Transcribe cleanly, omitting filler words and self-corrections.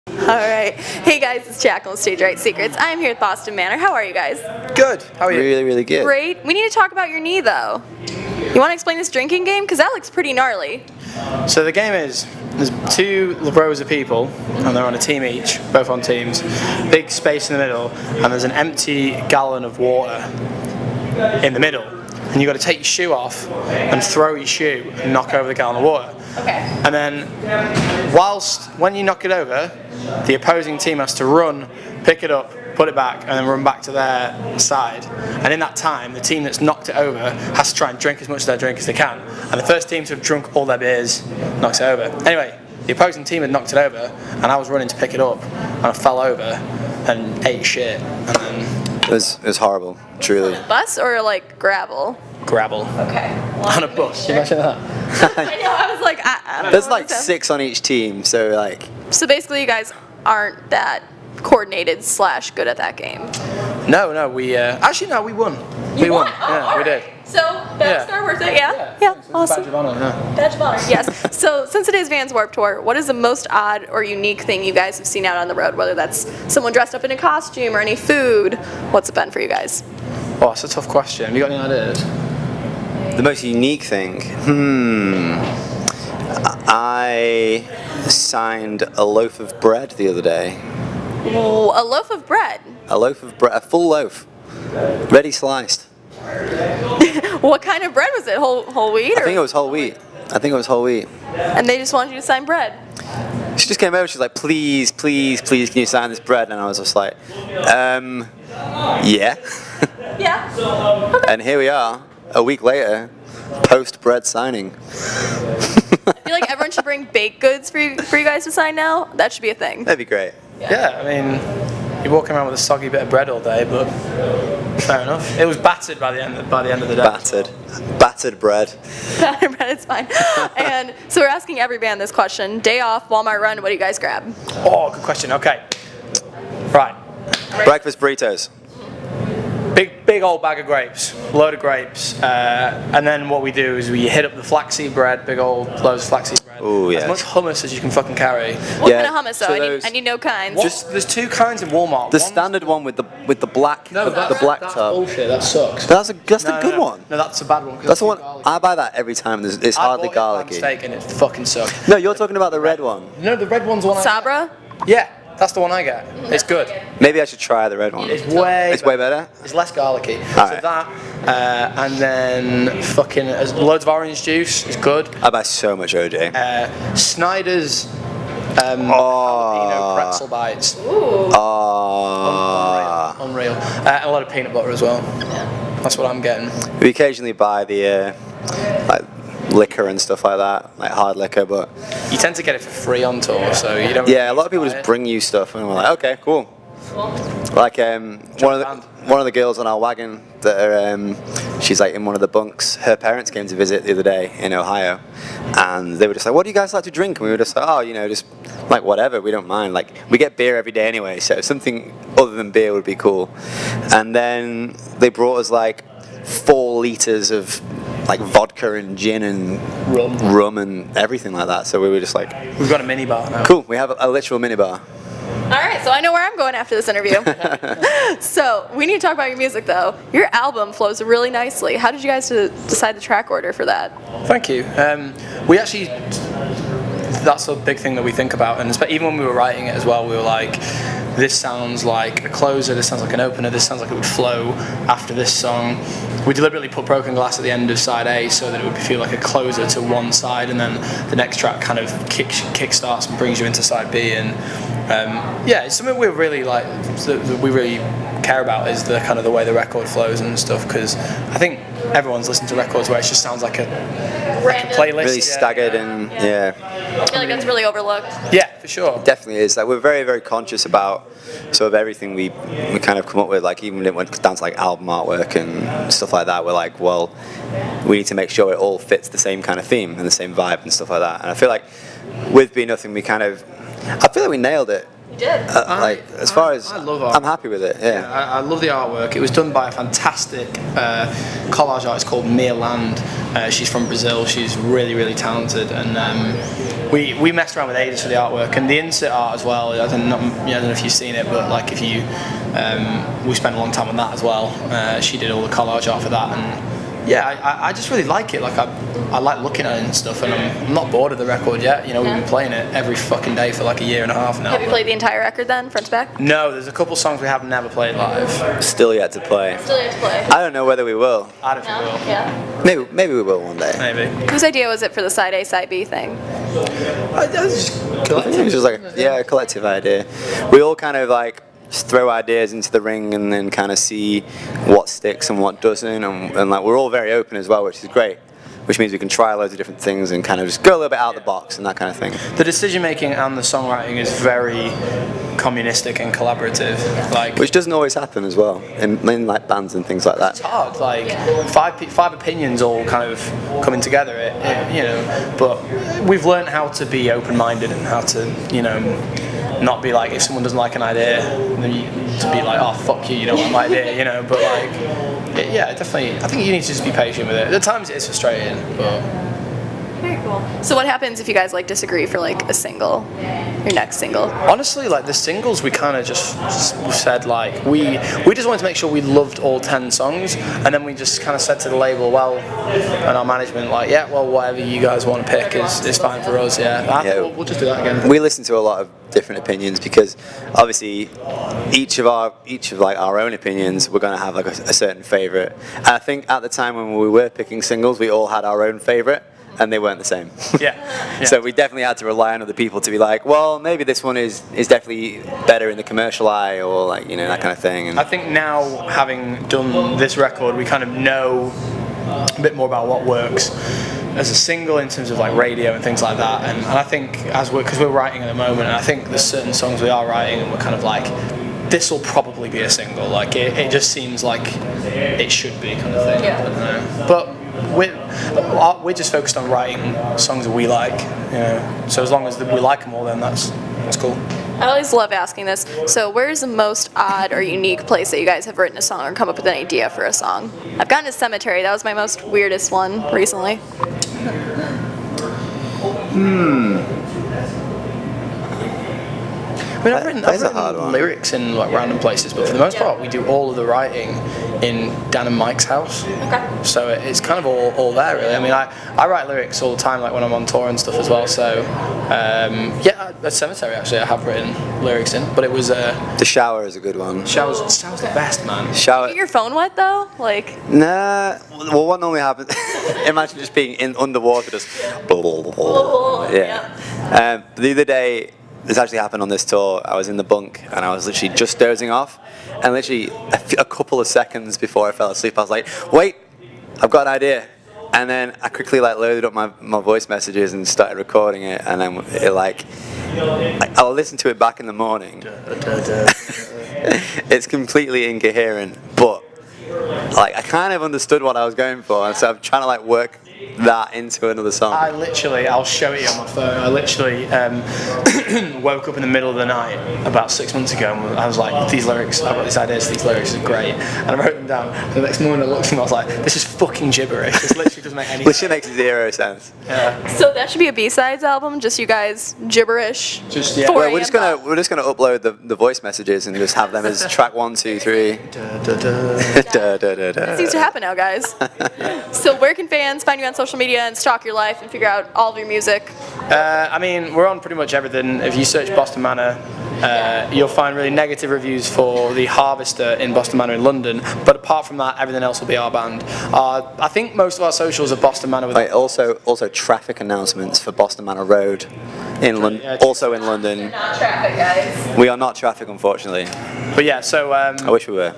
Alright. Hey guys, it's Jackal with Stage Right Secrets. I'm here at Boston Manor. How are you guys? Good. How are you? Really, really good. Great. We need to talk about your knee though. You want to explain this drinking game? Because that looks pretty gnarly. So the game is, there's two rows of people, and they're on a team each, both on teams. Big space in the middle, and there's an empty gallon of water in the middle. And you've got to take your shoe off and throw your shoe and knock over the gallon of water. Okay. And then, when you knock it over, the opposing team has to run, pick it up, put it back, and then run back to their side. And in that time, the team that's knocked it over has to try and drink as much of their drink as they can. And the first team to have drunk all their beers knocks it over. Anyway, the opposing team had knocked it over, and I was running to pick it up, and I fell over and ate shit. And then It was horrible, truly. Bus or like gravel? gravel Okay. on a bus. Can you imagine that? I know, I was like, I don't know. There's what like to say. 6 on each team, so like, So basically you guys aren't that coordinated / good at that game. No, we actually no, we won. You won? Oh, Yeah, all we right. did. So, Yeah. Battlestar worth it? Yeah, awesome. Badge of honor. Yeah. Badge of honor, yes. So, since it is Vans Warped Tour, what is the most odd or unique thing you guys have seen out on the road? Whether that's someone dressed up in a costume or any food, what's it been for you guys? Oh, that's a tough question. Have you got any ideas? the most unique thing. I signed a loaf of bread the other day. Ooh, a loaf of bread. A loaf of bread, a full loaf, ready sliced. What kind of bread was it? Whole wheat? I think it was whole wheat. And they just wanted you to sign bread. She just came over, she's like, please, please, please, can you sign this bread? And I was just like, yeah. Yeah. Okay. And here we are, a week later, post bread signing. I feel like everyone should bring baked goods for you guys to sign now. That should be a thing. That'd be great. Yeah, I mean, you're walking around with a soggy bit of bread all day, but fair enough. It was battered by the end of the day. Battered bread. Bread is fine. And so we're asking every band this question. Day off, Walmart run, what do you guys grab? Oh, good question. Okay. Right. Breakfast burritos. Big old bag of grapes, load of grapes, and then what we do is we hit up the flaxseed bread, big old loads of flaxseed bread. Ooh, yeah. As much hummus as you can fucking carry. What Yeah, kind of hummus though? so I need no kinds. There's two kinds in Walmart. The One's- standard one with the black No, the black that's top. bullshit. That sucks. That's the No, good no, one. No, that's a bad one. 'cause That's the one garlicky. I buy that every time. It's I hardly bought it by garlicky. mistake and it fucking sucked. No, you're talking about the red one. No, the red one's the one. Sabra? Yeah, that's the one I get. It's good. Maybe I should try the red one. It's way better. It's less garlicky. Alright. So that, and then fucking loads of orange juice. It's good. I buy so much OJ. Snyder's jalapeno pretzel bites. Unreal. And a lot of peanut butter as well. That's what I'm getting. We occasionally buy the like liquor and stuff like that, like hard liquor, but You tend to get it for free on tour, so you don't. yeah, a lot of really people need to just buy it. bring you stuff, and we're like, okay, cool. Like one of the girls on our wagon that are, she's like in one of the bunks. Her parents came to visit the other day in Ohio, and they were just like, "What do you guys like to drink?" And we were just like, "Oh, just like whatever. We don't mind. Like we get beer every day anyway, so something other than beer would be cool." And then they brought us like 4 liters of like vodka and gin and rum and everything like that. So we were just like, We've got a mini bar now. cool. We have a literal minibar. All right, so I know where I'm going after this interview. So we need to talk about your music though. Your album flows really nicely. How did you guys decide the track order for that? Thank you. We actually, that's a big thing that we think about, and even when we were writing it as well, we were like, this sounds like a closer, this sounds like an opener, this sounds like it would flow after this song. We deliberately put Broken Glass at the end of side A so that it would feel like a closer to one side, and then the next track kind of kick starts and brings you into side B. And yeah, it's something we really like, that we really care about, is the kind of the way the record flows and stuff, because I think everyone's listened to records where it just sounds like a playlist. Really staggered and yeah. I feel like that's really overlooked. Yeah, for sure. Definitely is. Like we're very, very conscious about sort of everything we kind of come up with. Like even when it went down to like album artwork and stuff like that, we're like, well, we need to make sure it all fits the same kind of theme and the same vibe and stuff like that. And I feel like with Be Nothing, I feel like we nailed it. You did. I love art. I'm happy with it. Yeah. I love the artwork. It was done by a fantastic collage artist called Mia Land. She's from Brazil. She's really, really talented, and we messed around with ages for the artwork and the insert art as well. I don't know if you've seen it, but like if you, we spent a long time on that as well. She did all the collage art for that, and yeah, I just really like it. Like I like looking at it and stuff, and I'm not bored of the record yet. You know, we've been playing it every fucking day for like a year and a half now. Have you played the entire record then, front to back? No, there's a couple songs we have never played live. Still yet to play. Still yet to play. I don't know whether we will. I don't think we will. Yeah. Maybe we will one day. Maybe. Whose idea was it for the side A, side B thing? I think it was just like a collective idea. We all kind of like just throw ideas into the ring and then kind of see what sticks and what doesn't, and like we're all very open as well, which is great. Which means we can try loads of different things and kind of just go a little bit out of the box and that kind of thing. The decision making and the songwriting is very communistic and collaborative. Like, which doesn't always happen as well in like bands and things like that. it's hard. Like five opinions all kind of coming together. You know, but we've learned how to be open minded and how to not be like if someone doesn't like an idea, to be like, oh fuck you, you don't like my idea. You know, but like. Yeah, definitely. I think you need to just be patient with it. At times it is frustrating, but... Very cool. So what happens if you guys like disagree for like a single, your next single? Honestly, like the singles, we kind of just said like we just wanted to make sure we loved all 10 songs, and then we just kind of said to the label, well, and our management, like, yeah, well, whatever you guys want to pick is fine for us. Yeah, we'll just do that again. We listen to a lot of different opinions because obviously each of like our own opinions, we're going to have like a certain favorite. And I think at the time when we were picking singles, we all had our own favorite. And they weren't the same. Yeah. So we definitely had to rely on other people to be like, well, maybe this one is definitely better in the commercial eye, or like that kind of thing. And I think now, having done this record, we kind of know a bit more about what works as a single in terms of like radio and things like that. And I think because we're writing at the moment, and I think there's certain songs we are writing, and we're kind of like, this will probably be a single. Like it just seems like it should be kind of thing. Yeah. But we're just focused on writing songs that we like, so as long as we like them all, then that's cool. I always love asking this. So where's the most odd or unique place that you guys have written a song or come up with an idea for a song? I've gotten to Cemetery. That was my most weirdest one recently. I mean, I've written lyrics in like random places, but for the most part, we do all of the writing in Dan and Mike's house. Okay. So it's kind of all there, really. I mean, I write lyrics all the time, like when I'm on tour and stuff as well. So at Cemetery actually, I have written lyrics in, but it was The Shower is a good one. Shower's the best, man. Shower. Get your phone wet though, like. Nah. Well, what normally happens? Imagine just being underwater, just. Yeah. The other day. This actually happened on this tour. I was in the bunk and I was literally just dozing off, and literally a couple of seconds before I fell asleep, I was like, "Wait, I've got an idea!" And then I quickly like loaded up my voice messages and started recording it, and then I'll listen to it back in the morning. It's completely incoherent, but like I kind of understood what I was going for, and so I'm trying to like work that into another song. I'll show it you on my phone. I literally woke up in the middle of the night about 6 months ago, and I was like, these lyrics, I've got these ideas, these lyrics are great, and I wrote them down. And the next morning I looked at them, I was like, this is fucking gibberish. This literally doesn't make any sense. Literally makes 0 sense. Yeah. So that should be a B-sides album, just you guys gibberish. Just, yeah. 4 Well, a.m. we're just gonna upload the voice messages and just have them as track 1, 2, 3. It seems to happen now, guys. So where can fans find you on social media and stalk your life and figure out all of your music? I mean, we're on pretty much everything. If you search Boston Manor, you'll find really negative reviews for the Harvester in Boston Manor in London, but apart from that, everything else will be our band. I think most of our socials are Boston Manor. Right, also traffic announcements for Boston Manor Road in London. Yeah, also in London. Not traffic, guys. We are not traffic, unfortunately. But yeah, so I wish we were.